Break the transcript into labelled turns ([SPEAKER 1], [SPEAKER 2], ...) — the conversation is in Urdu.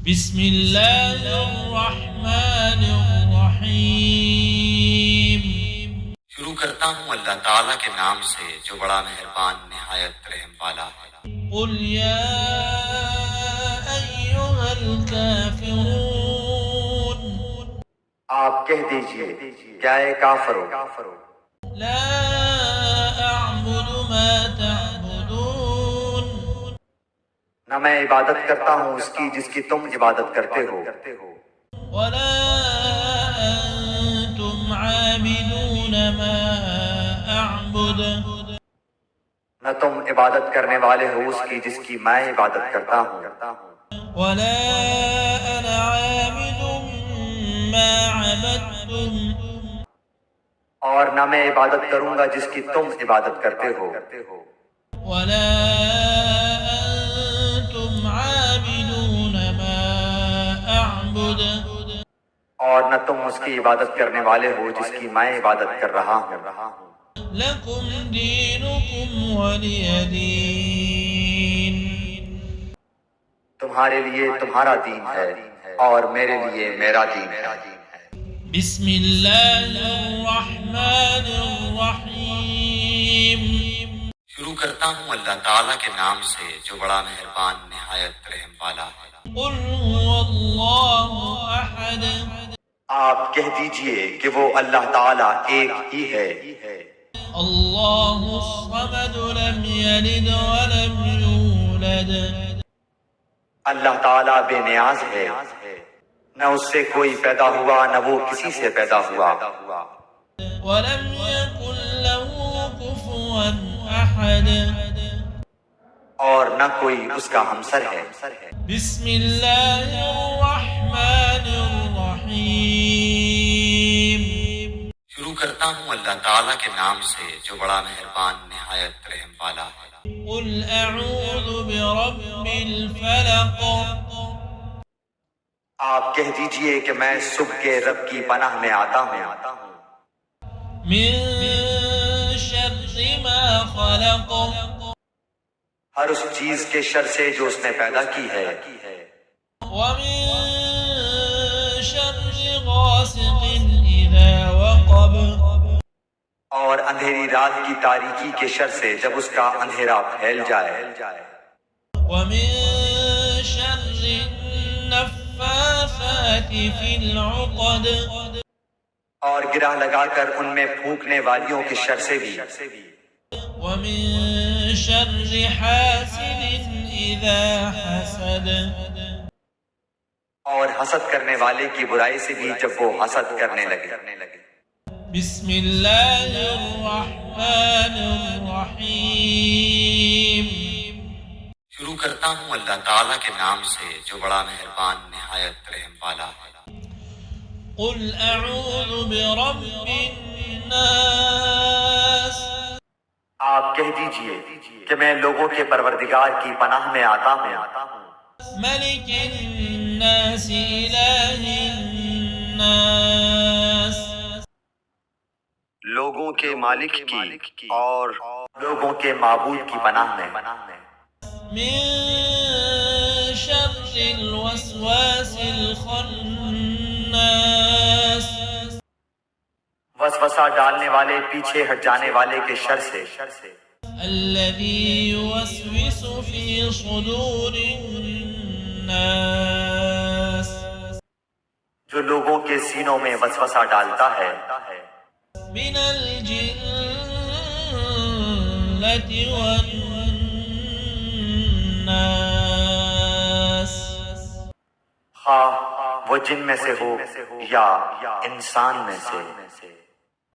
[SPEAKER 1] بسم اللہ الرحمن الرحیم۔
[SPEAKER 2] شروع کرتا ہوں اللہ تعالیٰ کے نام سے جو بڑا مہربان نہایت رحم والا ہے۔
[SPEAKER 1] قل یا ایہا الکافرون،
[SPEAKER 3] آپ کہہ دیجئے کیا اے کافرو،
[SPEAKER 1] لا اعبد ما تعبدون،
[SPEAKER 3] نہ میں عبادت کرتا ہوں اس کی جس کی تم عبادت کرتے ہو،
[SPEAKER 1] ولا انتم عابدون ما اعبد،
[SPEAKER 3] نہ تم عبادت کرنے والے ہو اس کی جس کی میں عبادت کرتا ہوں،
[SPEAKER 1] ولا انا عابد ما عبدتم،
[SPEAKER 3] اور نہ میں عبادت کروں گا جس کی تم عبادت کرتے ہو،
[SPEAKER 1] ولا انتم عابدون ما اعبد،
[SPEAKER 3] اور نہ تم اس کی عبادت کرنے والے ہو جس کی میں عبادت کر رہا ہوں۔
[SPEAKER 1] لکم دینکم ولی دین،
[SPEAKER 3] تمہارے لیے تمہارا دین ہے اور میرے لیے میرا دین ہے۔
[SPEAKER 1] بسم اللہ الرحمن الرحیم۔
[SPEAKER 2] شروع کرتا ہوں اللہ تعالیٰ کے نام سے جو بڑا مہربان نہایت رحم والا ہے۔
[SPEAKER 1] قل هو اللہ احد،
[SPEAKER 3] آپ کہہ دیجئے کہ وہ اللہ تعالیٰ ایک ہی ہے،
[SPEAKER 1] اللہ الصمد لم یلد ولم یولد،
[SPEAKER 3] اللہ تعالیٰ بے نیاز ہے، نہ اس سے کوئی پیدا ہوا نہ وہ کسی سے پیدا ہوا،
[SPEAKER 1] ولم یکن له کفوا احد،
[SPEAKER 3] اور نہ کوئی اس کا ہمسر ہے۔
[SPEAKER 1] بسم اللہ الرحمن الرحیم۔
[SPEAKER 2] شروع کرتا ہوں اللہ تعالیٰ کے نام سے جو بڑا مہربان نہایت رحم والا ہے۔
[SPEAKER 1] قل اعوذ برب الفلق،
[SPEAKER 3] آپ کہہ دیجئے کہ میں صبح کے رب کی پناہ میں آتا ہوں،
[SPEAKER 1] من شر ما خلق،
[SPEAKER 3] ہر اس چیز کے شر سے جو اس نے پیدا کی ہے،
[SPEAKER 1] ومن شر غاسق اذا وقب،
[SPEAKER 3] اور اندھیری رات کی تاریکی کے شر سے جب اس کا اندھیرا پھیل جائے،
[SPEAKER 1] ومن شر النفاثات في العقد،
[SPEAKER 3] اور گرہ لگا کر ان میں پھونکنے والیوں کے شر سے بھی،
[SPEAKER 1] ومن شر حاسد اذا حسد،
[SPEAKER 3] اور حسد کرنے والے کی برائی سے بھی جب وہ حسد کرنے لگے۔
[SPEAKER 1] بسم اللہ الرحمن الرحیم۔
[SPEAKER 2] شروع کرتا ہوں اللہ تعالیٰ کے نام سے جو بڑا مہربان نہایت رحم والا ہے۔
[SPEAKER 1] قل اعوذ برب الناس،
[SPEAKER 3] آپ کہہ دیجئے کہ میں لوگوں کے پروردگار کی پناہ میں آتا ہوں،
[SPEAKER 1] ملک الناس الہ الناس،
[SPEAKER 3] لوگوں کے مالک کی اور لوگوں کے معبود کی پناہ میں،
[SPEAKER 1] من شر الوسواس الخناس،
[SPEAKER 3] وسوسہ ڈالنے والے پیچھے ہٹ جانے والے کے شر سے،
[SPEAKER 1] الذي يوسوس في صدور الناس،
[SPEAKER 3] جو لوگوں کے سینوں میں وسوسہ ڈالتا ہے،
[SPEAKER 1] من الجنة والناس،
[SPEAKER 3] خواہ وہ جن میں سے ہو یا انسان میں سے۔